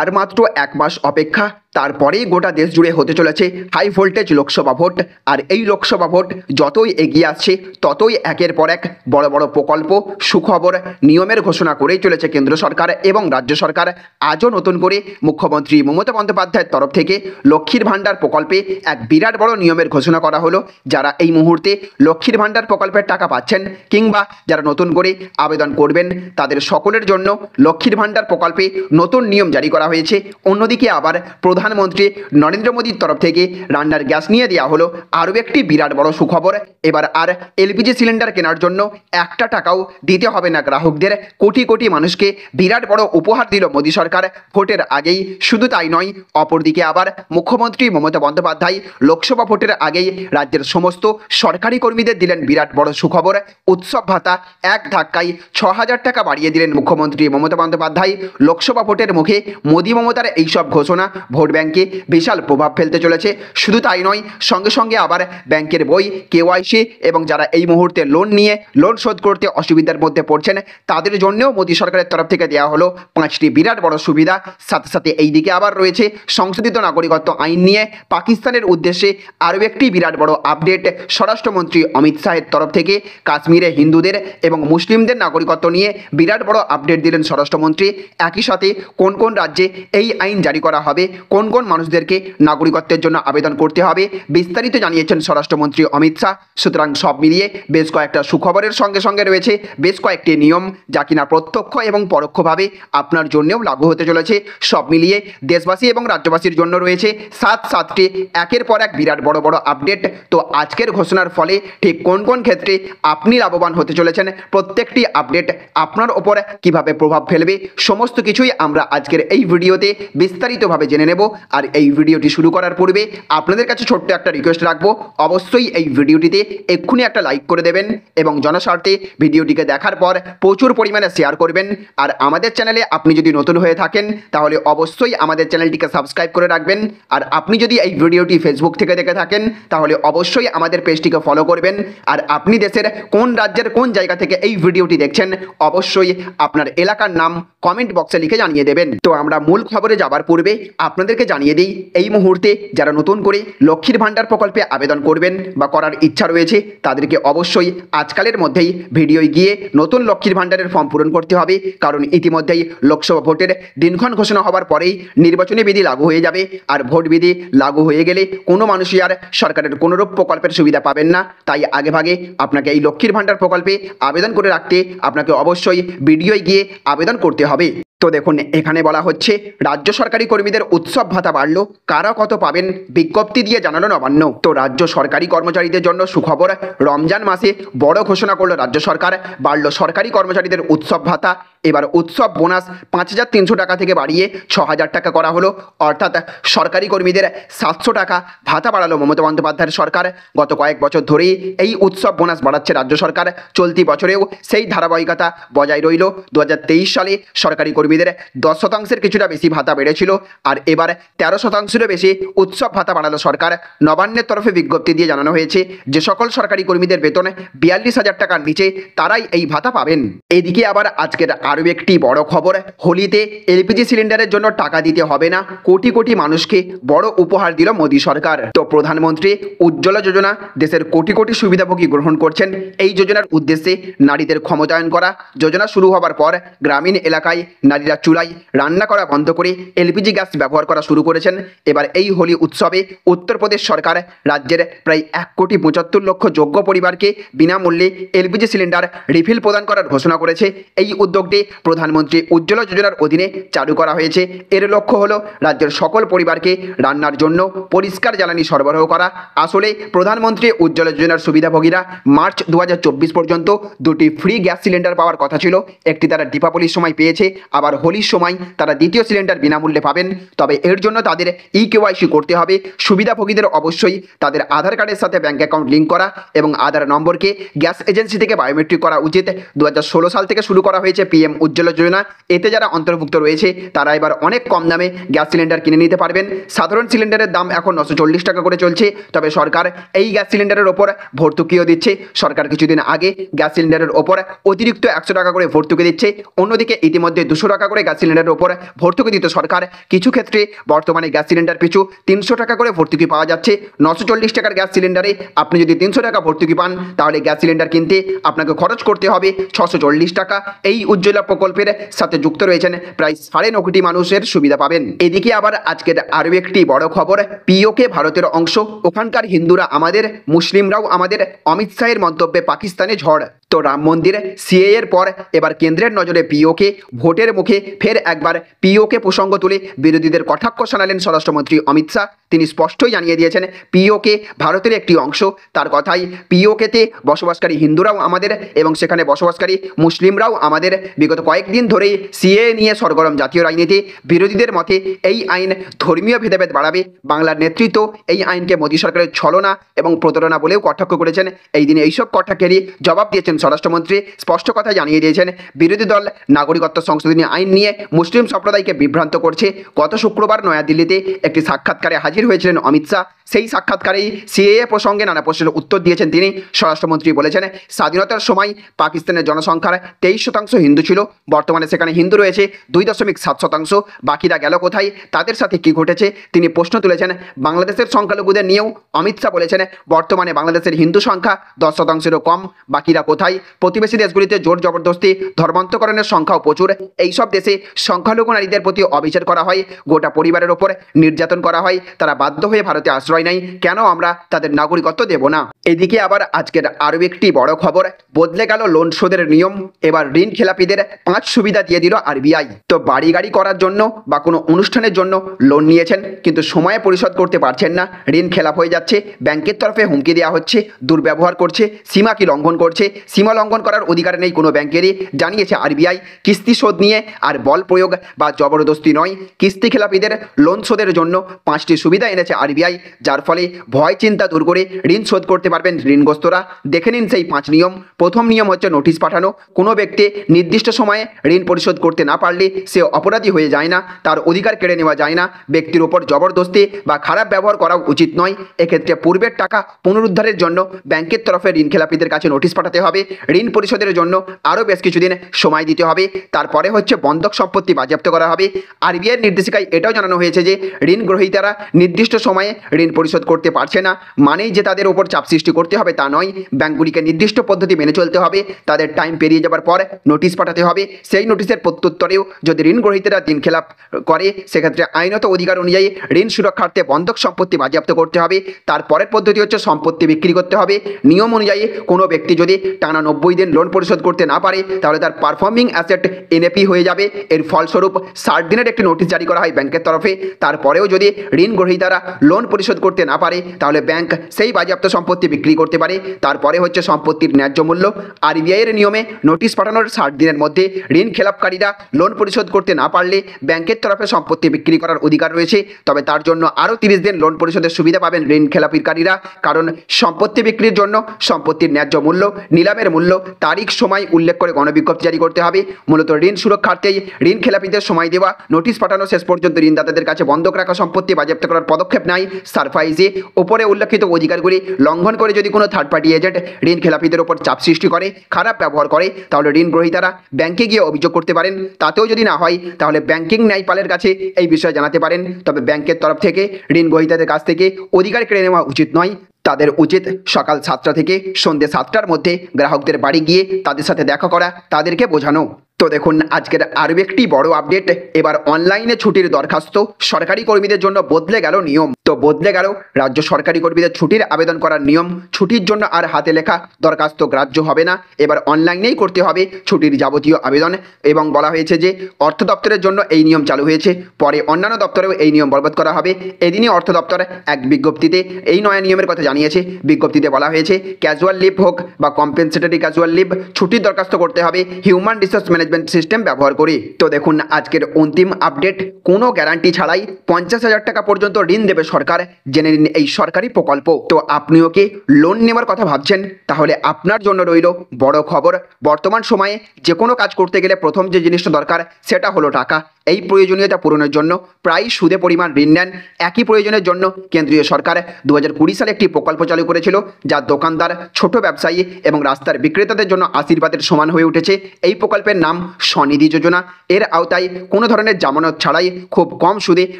আর মাত্র 1 মাস অপেক্ষা, তারপরেই গোটা দেশ জুড়ে হতে চলেছে হাই ভোল্টেজ লোকসভা ভোট। আর এই লোকসভা ভোট যতই এগিয়ে আসছে ততই একের পর এক বড় বড় প্রকল্প, সুখবর, নিয়মের ঘোষণা করেই চলেছে কেন্দ্র সরকার এবং রাজ্য সরকার। আজও নতুন করে মুখ্যমন্ত্রী মমতা বন্দ্যোপাধ্যায়ের তরফ থেকে লক্ষ্মীর ভাণ্ডার প্রকল্পে এক বিরাট বড় নিয়মের ঘোষণা করা হলো। যারা এই মুহূর্তে লক্ষ্মীর ভাণ্ডার প্রকল্পের টাকা পাচ্ছেন কিংবা যারা নতুন করে আবেদন করবেন, তাদের সকলের জন্য লক্ষ্মীর ভাণ্ডার প্রকল্পে নতুন নিয়ম জারি করা হয়েছে। অন্যদিকে আবার প্রধানমন্ত্রী নরেন্দ্র মোদীর তরফ থেকে রান্নার গ্যাস নিয়ে দেওয়া হলো আরও একটি বিরাট বড় সুখবর। এবার আর এলপিজি সিলিন্ডার কেনার জন্য 1 টাকাও দিতে হবে না গ্রাহকদের। কোটি কোটি মানুষকে বিরাট বড় উপহার দিল মোদী সরকার ভোটের আগেই। শুধু তাই নয়, অপরদিকে আবার মুখ্যমন্ত্রী মমতা বন্দ্যোপাধ্যায় লোকসভা ভোটের আগেই রাজ্যের সমস্ত সরকারি কর্মীদের দিলেন বিরাট বড় সুখবর। উৎসব ভাতা এক ধাক্কায় 6000 টাকা বাড়িয়ে দিলেন মুখ্যমন্ত্রী মমতা বন্দ্যোপাধ্যায়। লোকসভা ভোটের মুখে মোদী মমতার এইসব ঘোষণা ভোট ব্যাংকে বিশাল প্রভাব ফেলতে চলেছে। শুধু তাই নয়, সঙ্গে সঙ্গে আবার ব্যাংকের বই, কেওয়াইসি এবং যারা এই মুহূর্তে লোন নিয়ে লোন শোধ করতে অসুবিধার মধ্যে পড়ছেন তাদের জন্যও মোদী সরকারের তরফ থেকে দেওয়া হলো 5টি বিরাট বড় সুবিধা। সাথে সাথে এই দিকে আবার রয়েছে সংশোধিত নাগরিকত্ব আইন নিয়ে পাকিস্তানের উদ্দেশ্যে আরও একটি বিরাট বড় আপডেট। স্বরাষ্ট্রমন্ত্রী অমিত শাহের তরফ থেকে কাশ্মীরে হিন্দুদের এবং মুসলিমদের নাগরিকত্ব নিয়ে বিরাট বড় আপডেট দিলেন স্বরাষ্ট্রমন্ত্রী। একই সাথে কোন কোন রাজ্যে এই আইন জারি করা হবে, কোন কোন মানুষদেরকে নাগরিকত্বের জন্য আবেদন করতে হবে, বিস্তারিত জানিয়েছেন স্বরাষ্ট্রমন্ত্রী অমিত শাহ। সুতরাং সব মিলিয়ে বেশ কয়েকটা সুখবরের সঙ্গে সঙ্গে রয়েছে বেশ কয়েকটি নিয়ম যা কিনা প্রত্যক্ষ এবং পরোক্ষভাবে আপনার জন্যও লাগু হতে চলেছে। সব মিলিয়ে দেশবাসী এবং রাজ্যবাসীর জন্য রয়েছে 7টি একের পর এক বিরাট বড় বড় আপডেট। তো আজকের ঘোষণার ফলে ঠিক কোন কোন ক্ষেত্রে আপনি লাভবান হতে চলেছেন, প্রত্যেকটি আপডেট আপনার ওপর কিভাবে প্রভাব ফেলবে, সমস্ত কিছুই আমরা আজকের এই ভিডিওতে বিস্তারিতভাবে জেনে নেব। আর এই ভিডিওটি শুরু করার পূর্বে আপনাদের কাছে ছোট্ট একটা রিকোয়েস্ট রাখবো, অবশ্যই এই ভিডিওটিতে এক্ষুনি একটা লাইক করে দেবেন এবং জনস্বার্থে ভিডিওটিকে দেখার পর প্রচুর পরিমাণে শেয়ার করবেন। আর আমাদের চ্যানেলে আপনি যদি নতুন হয়ে থাকেন তাহলে অবশ্যই আমাদের চ্যানেলটিকে সাবস্ক্রাইব করে রাখবেন। আর আপনি যদি এই ভিডিওটি ফেসবুক থেকে দেখে থাকেন তাহলে অবশ্যই আমাদের পেজটিকে ফলো করবেন। আর আপনি দেশের কোন রাজ্যের কোন জায়গা থেকে এই ভিডিওটি দেখছেন অবশ্যই আপনার এলাকার নাম কমেন্ট বক্সে লিখে জানিয়ে দেবেন। তো আমরা মূল খবরে যাবার পূর্বে আপনাদেরকে জানিয়ে দিই, এই মুহূর্তে যারা নতুন করে লক্ষ্মীর ভাণ্ডার প্রকল্পে আবেদন করবেন বা করার ইচ্ছা রয়েছে তাদেরকে অবশ্যই আজকালের মধ্যেই ভিডিওয় গিয়ে নতুন লক্ষ্মীর ভাণ্ডারের ফর্ম পূরণ করতে হবে। কারণ ইতিমধ্যেই লোকসভা ভোটের দিনক্ষণ ঘোষণা হওয়ার পরেই নির্বাচনী বিধি লাগু হয়ে যাবে। আর ভোট বিধি লাগু হয়ে গেলে কোনো মানুষই আর সরকারের কোনোরূপ প্রকল্পের সুবিধা পাবেন না। তাই আগেভাগে আপনাকে এই লক্ষ্মীর ভাণ্ডার প্রকল্পে আবেদন করে রাখতে আপনাকে অবশ্যই ভিডিওয় গিয়ে আবেদন করতে হবে। তো দেখুন, এখানে বলা হচ্ছে রাজ্য সরকারি কর্মীদের উৎসব ভাতা বাড়ল, কারা কত পাবেন বিজ্ঞপ্তি দিয়ে জানালো নবান্ন। তো রাজ্য সরকারি কর্মচারীদের জন্য সুখবর, রমজান মাসে বড় ঘোষণা করলো রাজ্য সরকার, বাড়ল সরকারি কর্মচারীদের উৎসব ভাতা। এবার উৎসব বোনাস 5300 টাকা থেকে বাড়িয়ে 6000 টাকা করা হলো। অর্থাৎ সরকারি কর্মীদের 700 টাকা ভাতা বাড়ালো মমতা বন্দ্যোপাধ্যায়ের সরকার। গত কয়েক বছর ধরেই এই উৎসব বোনাস বাড়াচ্ছে রাজ্য সরকার, চলতি বছরেও সেই ধারাবাহিকতা বজায় রইল। 2023 সালে সরকারি কর্মীদের 10% কিছুটা বেশি ভাতা বেড়েছিল, আর এবার 13% বেশি উৎসব ভাতা বাড়ালো সরকার। নবান্নের তরফে বিজ্ঞপ্তি দিয়ে জানানো হয়েছে যে সকল সরকারি কর্মীদের বেতন 42,000 টাকার নিচে তারাই এই ভাতা পাবেন। এদিকে আবার আজকের আরও একটি বড় খবর, হোলিতে এলপিজি সিলিন্ডারের জন্য টাকা দিতে হবে না, কোটি কোটি মানুষকে বড় উপহার দিল মোদী সরকার। তো প্রধানমন্ত্রী উজ্জ্বলা যোজনা দেশের কোটি কোটি সুবিধাভোগী গ্রহণ করছেন। এই যোজনার উদ্দেশ্যে নারীদের ক্ষমতায়ন করা। যোজনা শুরু হওয়ার পর গ্রামীণ এলাকায় নারীরা চুলায় রান্না করা বন্ধ করে এলপিজি গ্যাস ব্যবহার করা শুরু করেছেন। এবার এই হোলি উৎসবে উত্তরপ্রদেশ সরকার রাজ্যের প্রায় 1,75,00,000 যোগ্য পরিবারকে বিনামূল্যে এলপিজি সিলিন্ডার রিফিল প্রদান করার ঘোষণা করেছে। এই উদ্যোগটি প্রধানমন্ত্রী উজ্জ্বলা যোজনার অধীনে চালু করা হয়েছে। এর লক্ষ্য হলো রাজ্যের সকল পরিবারকে রান্নার জন্য পরিষ্কার জ্বালানি সরবরাহ করা। আসলে প্রধানমন্ত্রী উজ্জ্বলা যোজনার সুবিধাভোগীরা মার্চ 2024 পর্যন্ত 2টি ফ্রি গ্যাস সিলিন্ডার পাওয়ার কথা ছিল। একটি তারা দীপাবলির সময় পেয়েছে, আবার হোলির সময় তারা দ্বিতীয় সিলিন্ডার বিনামূল্যে পাবেন। তবে এর জন্য তাদের কেওয়াইসি করতে হবে। সুবিধাভোগীদের অবশ্যই তাদের আধার কার্ডের সাথে ব্যাঙ্ক অ্যাকাউন্ট লিঙ্ক করা এবং আধার নম্বরকে গ্যাস এজেন্সি থেকে বায়োমেট্রিক করা উচিত। 2016 সাল থেকে শুরু করা হয়েছে পিএম পিএম উজ্জ্বলা যোজনা, এতে যারা অন্তর্ভুক্ত রয়েছে তারা এবার অনেক কম দামে গ্যাস সিলিন্ডার কিনে নিতে পারবেন। সাধারণ সিলিন্ডারের দাম এখন 940 টাকা করে চলছে, তবে সরকার এই গ্যাস সিলিন্ডারের ওপর ভর্তুকিও দিচ্ছে। সরকার কিছুদিন আগে গ্যাস সিলিন্ডারের ওপর অতিরিক্ত 100 টাকা করে ভর্তুকি দিচ্ছে। অন্যদিকে ইতিমধ্যে 200 টাকা করে গ্যাস সিলিন্ডারের ওপর ভর্তুকি দিত সরকার। কিছু ক্ষেত্রে বর্তমানে গ্যাস সিলিন্ডার পিছু 300 টাকা করে ভর্তুকি পাওয়া যাচ্ছে। 940 টাকার গ্যাস সিলিন্ডারে আপনি যদি 300 টাকা ভর্তুকি পান, তাহলে গ্যাস সিলিন্ডার কিনতে আপনাকে খরচ করতে হবে 640 টাকা। এই উজ্জ্বলা প্রকল্পের সাথে যুক্ত রয়েছেন প্রায় 9.5 কোটি মানুষের সুবিধা পাবেন। এদিকে আবার আজকের আরও একটি বড় খবর, পিওকে ভারতের অংশ, ওখানকার হিন্দুরা আমাদের, মুসলিমরাও আমাদের, অমিত শাহের মন্তব্যে পাকিস্তানে ঝড়। তো রাম মন্দির সিএ এর পর এবার কেন্দ্রের নজরে পিওকে। ভোটের মুখে ফের একবার পিওকে প্রসঙ্গ তুলে বিরোধীদের কটাক্ষ শোনালেন স্বরাষ্ট্রমন্ত্রী অমিত শাহ। তিনি স্পষ্টই জানিয়ে দিয়েছেন পিওকে ভারতের একটি অংশ। তার কথাই, পিওকেতে বসবাসকারী হিন্দুরাও আমাদের এবং সেখানে বসবাসকারী মুসলিমরাও আমাদের। বিগত কয়েকদিন ধরেই সিএ নিয়ে সরগরম জাতীয় রাজনীতি। বিরোধীদের মতে এই আইন ধর্মীয় ভেদাভেদ বাড়াবে। বাংলার নেতৃত্ব এই আইনকে মোদী সরকারের ছলনা এবং প্রতারণা বলেও কটাক্ষ করেছেন। এই দিনে এইসব কটাক্ষেরই জবাব দিয়েছেন স্বরাষ্ট্রমন্ত্রী। স্পষ্ট কথা জানিয়ে দিয়েছেন, বিরোধী দল নাগরিকত্ব সংশোধনী আইন নিয়ে মুসলিম সম্প্রদায়কে বিভ্রান্ত করছে। গত শুক্রবার নয়াদিল্লিতে একটি সাক্ষাৎকারে হাজির হয়েছিলেন অমিত শাহ। সেই সাক্ষাৎকারেই সিএএ প্রসঙ্গে নানা প্রশ্নের উত্তর দিয়েছেন তিনি। স্বরাষ্ট্রমন্ত্রী বলেছেন, স্বাধীনতার সময় পাকিস্তানের জনসংখ্যার 23% হিন্দু ছিল। বর্তমানে সেখানে হিন্দু রয়েছে 2.7%। বাকিরা গেল কোথায়? তাদের সাথে কি ঘটেছে? তিনি প্রশ্ন তুলেছেন। বাংলাদেশের সংখ্যালঘুদের নিয়েও অমিত শাহ বলেছেন, বর্তমানে বাংলাদেশের হিন্দু সংখ্যা 10%-এরও কম। বাকিরা কোথায়? প্রতিবেশী দেশগুলিতে জোর জবরদস্তি, ধর্মান্তকরণের সংখ্যাও প্রচুর। এইসব দেশে সংখ্যালঘু নারীদের প্রতি অবিচার করা হয়, গোটা পরিবারের ওপর নির্যাতন করা হয়। তারা বাধ্য হয়ে ভারতে আশ্রয় নেয়। কেন আমরা তাদের নাগরিকত্ব দেব না? এদিকে আবার আজকের আরও একটি বড় খবর, বদলে গেল লোন শোধের নিয়ম। এবার ঋণ খেলাপিদের 5 সুবিধা দিয়ে দিল আরবিআই। তো বাড়ি গাড়ি করার জন্য বা কোনো অনুষ্ঠানের জন্য লোন নিয়েছেন কিন্তু সময়ে পরিশোধ করতে পারছেন না, ঋণ খেলাপ হয়ে যাচ্ছে, ব্যাংকের তরফে হুমকি দেওয়া হচ্ছে, দুর্ব্যবহার করছে, সীমা কি লঙ্ঘন করছে। সীমা লঙ্ঘন করার অধিকার নেই কোনো ব্যাংকেরই, জানিয়েছে আরবিআই। কিস্তি শোধ নিয়ে আর বল প্রয়োগ বা জবরদস্তি নয়। কিস্তি খেলাপিদের লোন শোধের জন্য 5টি সুবিধা এনেছে আরবিআই, যার ফলে ভয় চিন্তা দূর করে ঋণ শোধ করতে পারবেন ঋণগ্রস্তরা। দেখে নিন সেই 5 নিয়ম। প্রথম নিয়ম হচ্ছে নোটিশ পাঠানো। কোনো ব্যক্তি নির্দিষ্ট সময়ে ঋণ পরিশোধ করতে না পারলে সে অপরাধী হয়ে যায় না, তার অধিকার কেড়ে নেওয়া যায় না। ব্যক্তির উপর জবরদস্তি বা খারাপ ব্যবহার করা উচিত নয়। এক্ষেত্রে পূর্বের টাকা পুনরুদ্ধারের জন্য ব্যাংকের তরফে ঋণ খেলাপিদের কাছে নোটিশ পাঠাতে হবে। ঋণ পরিশোধের জন্য আরও বেশ কিছুদিন সময় দিতে হবে। তারপরে হচ্ছে বন্ধক সম্পত্তি বাজেয়াপ্ত করা হবে। আরবিআইয়ের নির্দেশিকায় এটাও জানানো হয়েছে যে ঋণ গ্রহীতারা নির্দিষ্ট সময়ে ঋণ পরিশোধ করতে পারছে না মানেই যে তাদের উপর চাপ সৃষ্টি করতে হবে তা নয়। ব্যাংকগুলিকে নির্দিষ্ট পদ্ধতি মেনে চলতে হবে। তাদের টাইম পেরিয়ে যাবার পর নোটিশ পাঠাতে হবে। সেই নোটিশের প্রত্যুত্তরেও যদি ঋণ গ্রহীতারা ঋণ খেলাপ করে, সেক্ষেত্রে আইনত অধিকার অনুযায়ী ঋণ সুরক্ষার্থে বন্ধক সম্পত্তি বাজেয়াপ্ত করতে হবে। তারপরের পদ্ধতি হচ্ছে সম্পত্তি বিক্রি করতে হবে। নিয়ম অনুযায়ী কোনো ব্যক্তি যদি টানা 90 দিন লোন পরিশোধ করতে না পারে, তাহলে তার পারফর্মিং অ্যাসেট এনএপি হয়ে যাবে। এর ফলস্বরূপ 60 দিনের একটি নোটিশ জারি করা হয় ব্যাংকের তরফে। তারপরেও যদি ঋণ গ্রহীতারা লোন পরিশোধ করতে না পারে, তাহলে ব্যাংক সেই বাজেয়াপ্ত সম্পত্তি বিক্রি করতে পারে। তারপরে হচ্ছে সম্পত্তির ন্যায্য মূল্য। আরবিআইয়ের নিয়মে নোটিশ পাঠানোর 60 দিনের মধ্যে ঋণ খেলাপকারীরা লোন পরিশোধ করতে না পারলে ব্যাংকের তরফে সম্পত্তি বিক্রি করার অধিকার রয়েছে। তবে তার জন্য আরও 30 দিন লোন পরিশোধের সুবিধা পাবেন ঋণ খেলাপিকারীরা। কারণ সম্পত্তি বিক্রির জন্য সম্পত্তির ন্যায্য মূল্য, নিলামের মূল্য, তারিখ, সময় উল্লেখ করে গণবিজ্ঞপ্তি জারি করতে হবে। মূলত ঋণ সুরক্ষার্থেই ঋণ খেলাপিদের সময় দেওয়া, নোটিশ পাঠানো, শেষ পর্যন্ত ঋণদাতাদের কাছে বন্ধক রাখা সম্পত্তি বাজেয়াপ্ত করার পদক্ষেপ নেয় সারফাইজে। উপরে উল্লেখিত অধিকারগুলি লঙ্ঘন করে যদি কোনো থার্ড পার্টি এজেন্ট ঋণ খেলাপিদের উপর চাপ সৃষ্টি করে, খারাপ ব্যবহার করে, তাহলে ঋণ গ্রহীতারা ব্যাংকে গিয়ে অভিযোগ করতে পারেন। তাতেও যদি না হয়, তাহলে ব্যাংকিং ন্যায়পালের কাছে এই বিষয়ে জানাতে পারেন। তবে ব্যাংকের তরফ থেকে ঋণ গ্রহীতাদের কাছ থেকে অধিকার কেড়ে নেওয়া উচিত নয়। তাদের উচিত সকাল 7টা থেকে সন্ধ্যে 7টার মধ্যে গ্রাহকদের বাড়ি গিয়ে তাদের সাথে দেখা করা, তাদেরকে বোঝানো। তো দেখুন আজকের আরও একটি বড় আপডেট, এবার অনলাইনে ছুটির দরখাস্ত সরকারি কর্মীদের জন্য বদলে গেল নিয়ম। তো বদলে গেল রাজ্য সরকারি কর্মীদের ছুটির আবেদন করার নিয়ম। ছুটির জন্য আর হাতে লেখা দরখাস্ত গ্রাহ্য হবে না, এবার অনলাইনেই করতে হবে ছুটির যাবতীয় আবেদন। এবং বলা হয়েছে যে অর্থ দপ্তরের জন্য এই নিয়ম চালু হয়েছে, পরে অন্যান্য দপ্তরেও এই নিয়ম বলবৎ করা হবে। এদিনই অর্থ দপ্তর এক বিজ্ঞপ্তিতে এই নয়া নিয়মের কথা জানিয়েছে। বিজ্ঞপ্তিতে বলা হয়েছে ক্যাজুয়াল লিভ হোক বা কম্পেনসেটরি ক্যাজুয়াল লিভ, ছুটির দরখাস্ত করতে হবে হিউম্যান রিসোর্স ম্যানেজমেন্ট সিস্টেম ব্যবহার করে। তো দেখুন আজকের অন্তিম আপডেট, কোনো গ্যারান্টি ছাড়াই 50,000 টাকা পর্যন্ত ঋণ দেবে সরকার। জেনে নিন এই সরকারি প্রকল্প। তো আপনিও কি লোন নেওয়ার কথা ভাবছেন? তাহলে আপনার জন্য রইল বড় খবর। বর্তমান সময়ে যে কোনো কাজ করতে গেলে প্রথম যে জিনিসটা দরকার সেটা হলো টাকা। এই প্রয়োজনীয়তা পূরণের জন্য প্রায় সুদে পরিমাণ ঋণ নেন। একই প্রয়োজনের জন্য কেন্দ্রীয় সরকার 2020 সালে একটি প্রকল্প চালু করেছিল, যা দোকানদার, ছোট ব্যবসায়ী এবং রাস্তার বিক্রেতাদের জন্য আশীর্বাদের সমান হয়ে উঠেছে। এই প্রকল্পের নাম স্বনিধি যোজনা। এর আওতায় কোনো ধরনের জামানত ছাড়াই খুব কম সুদে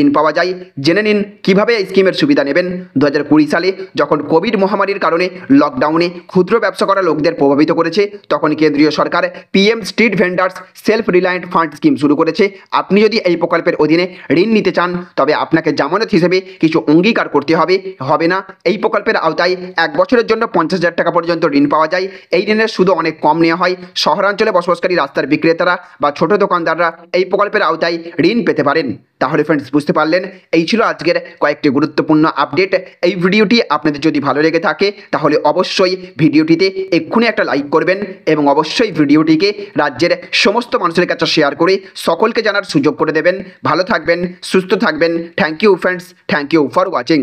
ঋণ পাওয়া যায়। জেনে নিন কিভাবে এই স্কিমের সুবিধা নেবেন। 2020 সালে যখন কোভিড মহামারীর কারণে লকডাউনে ক্ষুদ্র ব্যবসা করা লোকদের প্রভাবিত করেছে, তখন কেন্দ্রীয় সরকার PM street vendors self reliant fund scheme শুরু করেছে। আপনি যদি এই প্রকল্পের অধীনে ঋণ নিতে চান, তবে আপনাকে জামানত হিসেবে কিছু অঙ্গীকার করতে হবে না। এই প্রকল্পের আওতায় 1 বছরের জন্য 50,000 টাকা পর্যন্ত ঋণ পাওয়া যায়। এই ঋণের সুদও অনেক কম নেওয়া হয়। শহরাঞ্চলে বসবাসকারী রাস্তার বিক্রেতারা বা ছোট দোকানদাররা এই প্রকল্পের আওতায় ঋণ পেতে পারেন। তাহলে ফ্রেন্ডস, বুঝতে পারলেন, এই ছিল আজকের কয়েকটি গুরুত্বপূর্ণ আপডেট। এই ভিডিওটি আপনাদের যদি ভালো লেগে থাকে তাহলে অবশ্যই ভিডিওটিতে এক্ষুনি একটা লাইক করবেন এবং অবশ্যই ভিডিওটিকে রাজ্যের সমস্ত মানুষের কাছে শেয়ার করে সকলকে জানার সুযোগ করে দেবেন। ভালো থাকবেন, সুস্থ থাকবেন। Thank you friends, thank you for watching.